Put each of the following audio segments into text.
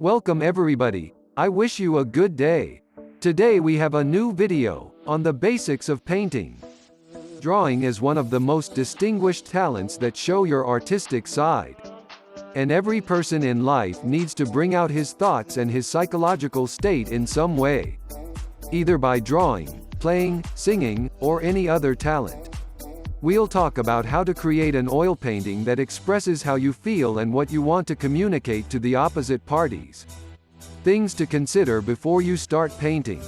Welcome everybody, I wish you a good day. Today we have a new video, on the basics of painting. Drawing is one of the most distinguished talents that show your artistic side. And every person in life needs to bring out his thoughts and his psychological state in some way. Either by drawing, playing, singing, or any other talent. We'll talk about how to create an oil painting that expresses how you feel and what you want to communicate to the opposite parties. Things to consider before you start painting.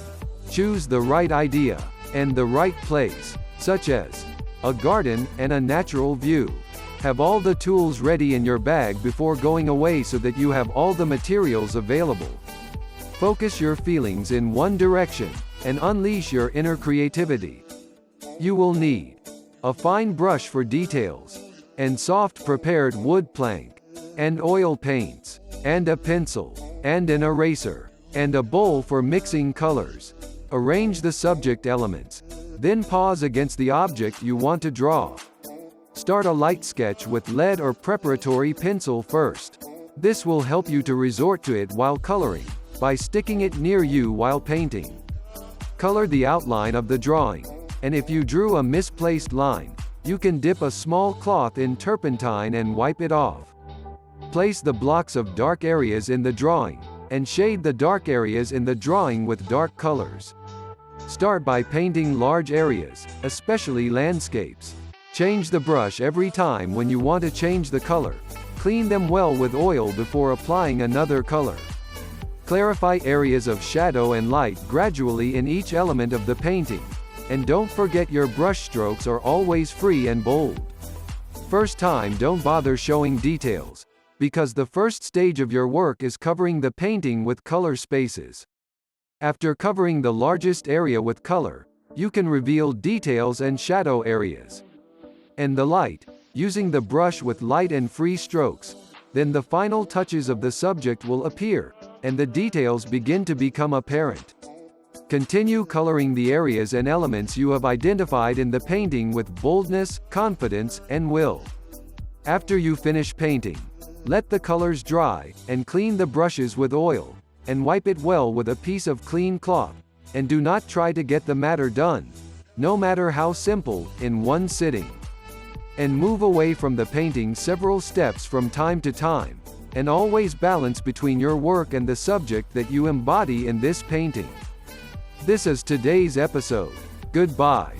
Choose the right idea, and the right place, such as a garden and a natural view. Have all the tools ready in your bag before going away so that you have all the materials available. Focus your feelings in one direction, and unleash your inner creativity. You will need a fine brush for details, and soft prepared wood plank, and oil paints, and a pencil, and an eraser, and a bowl for mixing colors. Arrange the subject elements, then pause against the object you want to draw. Start a light sketch with lead or preparatory pencil first. This will help you to resort to it while coloring, by sticking it near you while painting. Color the outline of the drawing, and if you drew a misplaced line, you can dip a small cloth in turpentine and wipe it off. Place the blocks of dark areas in the drawing, and shade the dark areas in the drawing with dark colors. Start by painting large areas, especially landscapes. Change the brush every time when you want to change the color. Clean them well with oil before applying another color. Clarify areas of shadow and light gradually in each element of the painting. And don't forget your brush strokes are always free and bold. First time don't bother showing details, because the first stage of your work is covering the painting with color spaces. After covering the largest area with color, you can reveal details and shadow areas. And the light, using the brush with light and free strokes, then the final touches of the subject will appear, and the details begin to become apparent. Continue coloring the areas and elements you have identified in the painting with boldness, confidence, and will. After you finish painting, let the colors dry, and clean the brushes with oil, and wipe it well with a piece of clean cloth, and do not try to get the matter done, no matter how simple, in one sitting. And move away from the painting several steps from time to time, and always balance between your work and the subject that you embody in this painting. This is today's episode. Goodbye.